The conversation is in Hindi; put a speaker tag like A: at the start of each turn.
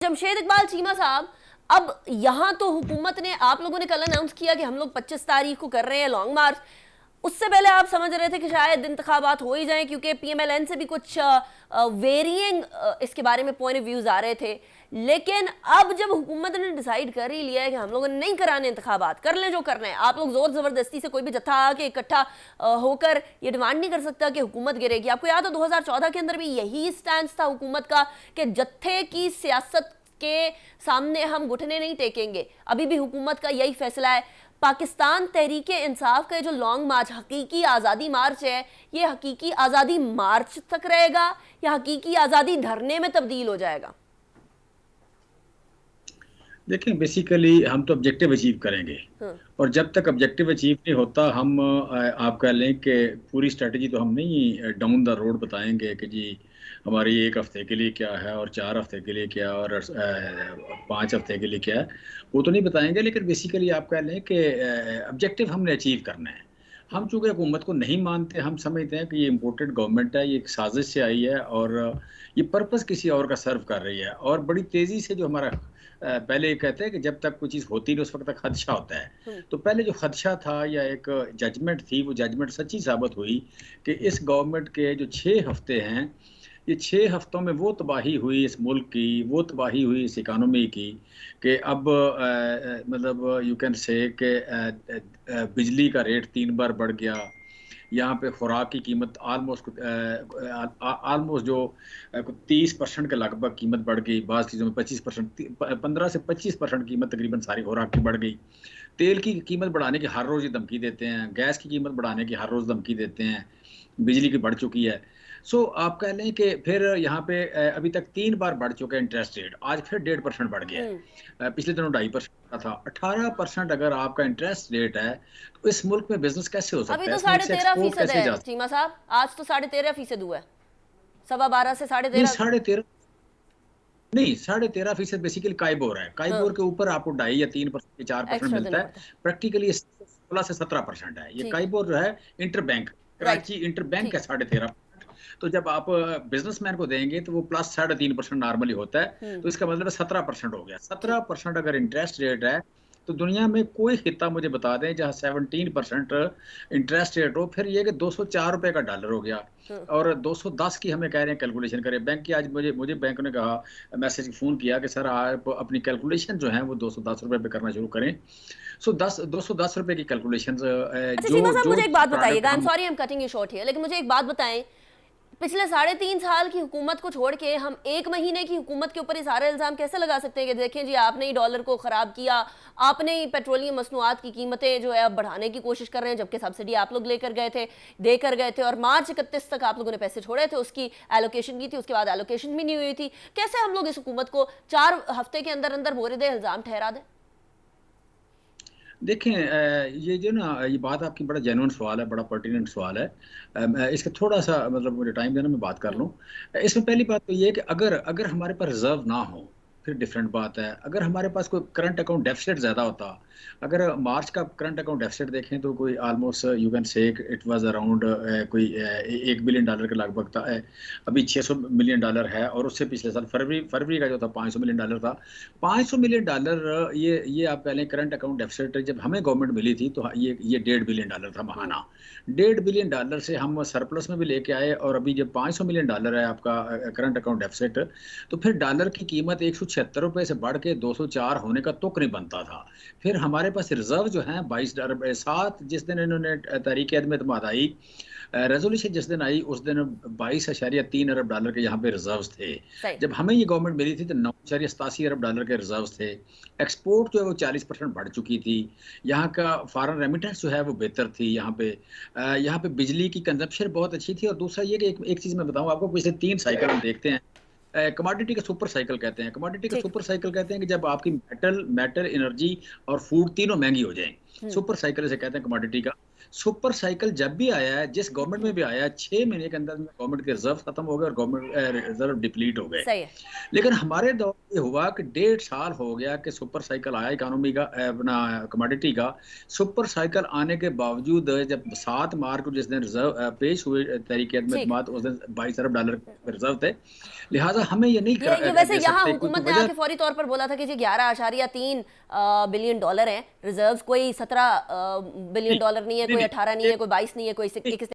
A: जमशेद इकबाल चीमा साहब, अब यहाँ तो हुकूमत ने, आप लोगों ने कल अनाउंस किया कि हम लोग 25 तारीख को कर रहे हैं लॉन्ग मार्च। उससे पहले आप समझ रहे थे कि शायद इंतखाबात हो ही जाएं, क्योंकि पीएमएलएन से भी कुछ वेरिएंग इसके बारे में पॉइंट ऑफ व्यूज आ रहे थे। लेकिन अब जब हुकूमत ने डिसाइड कर ही लिया है कि हम लोगों ने नहीं कराने इंतखाबात, कर लें जो करना है, आप लोग जोर जबरदस्ती से कोई भी जत्था आके इकट्ठा होकर ये डिमांड नहीं कर सकता कि हुकूमत गिरेगी। आपको याद है 2014 के अंदर भी यही स्टैंड था हुकूमत का कि जत्थे की सियासत के सामने हम घुटने नहीं टेकेंगे। अभी भी हुकूमत का यही फैसला है। पाकिस्तान तहरीक इंसाफ का जो लॉन्ग मार्च, हकीकी आज़ादी मार्च है, ये हकीकी आज़ादी मार्च तक रहेगा या हकीकी आज़ादी धरने में तब्दील हो जाएगा?
B: देखें, बेसिकली हम तो ऑब्जेक्टिव अचीव करेंगे। और जब तक ऑब्जेक्टिव अचीव नहीं होता, हम आप कह लें कि पूरी स्ट्रेटजी तो हम नहीं डाउन द रोड बताएंगे कि जी हमारी 1 हफ्ते के लिए क्या है और 4 हफ्ते के लिए क्या और 5 हफ्ते के लिए क्या है, वो तो नहीं बताएंगे। लेकिन बेसिकली आप कह लें कि ऑब्जेक्टिव हमने अचीव करना है। हम चूंकि हुकूमत को नहीं मानते, हम समझते हैं कि ये इम्पोर्टेड गवर्नमेंट है, ये एक साजिश से आई है और ये पर्पस किसी और का सर्व कर रही है। और बड़ी तेज़ी से जो हमारा पहले कहते हैं कि जब तक कोई चीज़ होती नहीं उस वक्त तक खदशा होता है। तो पहले जो खदशा था या एक जजमेंट थी, वो जजमेंट सच्ची साबित हुई कि इस गवर्नमेंट के जो 6 हफ्ते हैं, ये 6 हफ्तों में वो तबाही हुई इस मुल्क की, वो तबाही हुई इस इकानमी की कि अब मतलब यू कैन से कि बिजली का रेट 3 बार बढ़ गया। यहाँ पे खुराक की कीमत आलमोस्ट जो 30% के लगभग कीमत बढ़ गई। बाज़ चीज़ों में 25%, 15 से 25% कीमत तकरीबन सारी खुराक की बढ़ गई। तेल की कीमत बढ़ाने की हर रोज़ ये धमकी देते हैं, गैस की कीमत बढ़ाने की हर रोज़ धमकी देते हैं, बिजली की बढ़ चुकी है। सो आप कह लें कि फिर यहाँ पे अभी तक 3 बार बढ़ चुका है इंटरेस्ट रेट, आज फिर 1.5% बढ़ गया है। पिछले दिनों 2.5% था। 18% अगर आपका इंटरेस्ट रेट है, तो इस मुल्क में बिजनेस कैसे हो
A: अभी
B: सकता है?
A: तो
B: इस मुल्क
A: साढ़े
B: से
A: तेरह
B: एक्सपोर्ट
A: फीसद
B: कैसे
A: है
B: जा सकता
A: चीमा साहब, आज तो 13.5% हुआ है। 12.25 से साढ़े
B: नहीं,
A: तेरह
B: 13.5 नहीं, 13.5% बेसिकली काइबोर है।
A: हाँ,
B: काइबोर के ऊपर आपको 2.5 या 3% 4%
A: एक्स्ट्रा
B: मिलता
A: देना
B: है।
A: पड़ता है।
B: प्रैक्टिकली 16 से 17% है। ये
A: ठीक है।
B: काइबोर जो है inter bank,
A: right.
B: Karachi inter bank
A: ठीक
B: है 13.5%। तो जब आप बिजनेसमैन को देंगे तो वो प्लस 3.5% नॉर्मली होता है।
A: है।
B: तो इसका मतलब है 17% हो गया।
A: ठीक।
B: 17% अगर इंटरेस्ट रेट है, तो दुनिया में कोई खिता मुझे बता दें जहाँ 17% इंटरेस्ट रेट हो। फिर ये कि 204 रुपए का डॉलर हो गया और 210 की हमें कह रहे हैं कैलकुलेशन करें। बैंक की आज मुझे मुझे बैंक ने कहा, मैसेज फ़ोन किया कि सर आप अपनी कैलकुलेशन जो है वो 210 रुपए पे करना शुरू करें। सो 210 रुपए की कैलकुलेशन
A: अच्छा
B: जो
A: चीमा साहब,
B: जो
A: मुझे एक बात
B: प्रोडक्ट
A: बताइएगा, आई एम
B: हम
A: sorry I am cutting you short here, लेकिन मुझे एक बात बताएं, पिछले 3.5 साल की हुकूमत को छोड़ के हम 1 महीने की हुकूमत के ऊपर ये सारे इल्ज़ाम कैसे लगा सकते हैं कि देखें जी आपने ही डॉलर को ख़राब किया, आपने ही पेट्रोलियम मसनूआत की कीमतें जो है अब बढ़ाने की कोशिश कर रहे हैं, जबकि सब्सिडी आप लोग लेकर गए थे, देकर गए थे, और मार्च 31 तक आप लोगों ने पैसे छोड़े थे, उसकी एलोकेशन की थी, उसके बाद एलोकेशन भी नहीं हुई थी। कैसे हम लोग इस हुकूमत को 4 हफ्ते के अंदर अंदर बोरेदे इल्ज़ाम ठहरा दें?
B: देखें, ये जो ना ये बात आपकी बड़ा जेन्युइन सवाल है, बड़ा पर्टिनेंट सवाल है। इसका थोड़ा सा मतलब मुझे टाइम देना, मैं बात कर लूँ। इसमें पहली बात तो ये है कि अगर अगर हमारे पास रिजर्व ना हो फिर डिफरेंट बात है। अगर हमारे पास कोई करंट अकाउंट डेफिसिट ज़्यादा होता, अगर मार्च का करंट अकाउंट डेफिसिट देखें तो कोई almost you can say it was around कोई $1 बिलियन के लगभग था। अभी $600 मिलियन है और उससे पिछले साल फरवरी फरवरी का जो था $500 मिलियन था। $500 मिलियन ये आप कह लें करंट अकाउंट डेफिसिट जब हमें गवर्नमेंट मिली थी तो ये $1.5 बिलियन था महाना। $1.5 बिलियन से हम सरप्लस में भी लेके आए और अभी जब $500 मिलियन है आपका करंट अकाउंट डेफिसिट, तो फिर डॉलर की कीमत $176 से बढ़ के 204 होने का तुक नहीं बनता था। फिर हमारे पास रिजर्व जो है 22 अरब, साथ जिस दिन इन्होंने तहरीक अदम एतमाद आई, रेजोल्यूशन जिस दिन आई उस दिन $22.3 अरब के यहाँ पे रिजर्व थे।
A: सही।
B: जब हमें ये गवर्नमेंट मिली थी तो $9.87 अरब के रिजर्व थे। एक्सपोर्ट जो है वो 40% बढ़ चुकी थी। यहाँ का फॉरेन रेमिटेंस जो है वो बेहतर थी। यहाँ पे बिजली की कंजप्शन बहुत अच्छी थी। और दूसरा ये कि एक चीज़ मैं बताऊँ आपको, पिछले 3 साइकिल हम देखते हैं। कमोडिटी का सुपर साइकिल कहते हैं। कमोडिटी का
A: ठीक।
B: सुपर साइकिल कहते हैं कि जब आपकी मेटल मेटल एनर्जी और फूड तीनों महंगी हो जाएं, सुपर साइकिल इसे कहते हैं कमोडिटी का। सुपर साइकिल जब भी आया है, जिस गवर्नमेंट में भी आया है, 6 महीने के अंदर गवर्नमेंट के रिजर्व खत्म हो गए और गवर्नमेंट रिजर्व डिप्लीट हो गए।
A: सही है।
B: लेकिन हमारे दौर में हुआ कि 1.5 साल हो गया कि सुपर साइकिल आया इकोनॉमी का, अपना कमोडिटी का। सुपर साइकिल आने के बावजूद जब 7 मार्च को जिस दिन रिजर्व पेश हुए तहरीक
A: ठीक है।
B: एतमाद, उस दिन 22 अरब डॉलर रिजर्व थे। लिहाजा हमें ये नहीं
A: ये वैसे
B: दे
A: यहाँ
B: सकते, कोई
A: हुकूमत ने
B: वजह।
A: आके फौरी तौर पर बोला था कि जी 11.3 बिलियन डॉलर हैं रिजर्व्स, कोई 17 बिलियन
B: नहीं
A: डॉलर नहीं है,
B: नहीं
A: कोई
B: नहीं
A: 18 नहीं है, कोई 22 नहीं है, कोई
B: नहीं
A: 21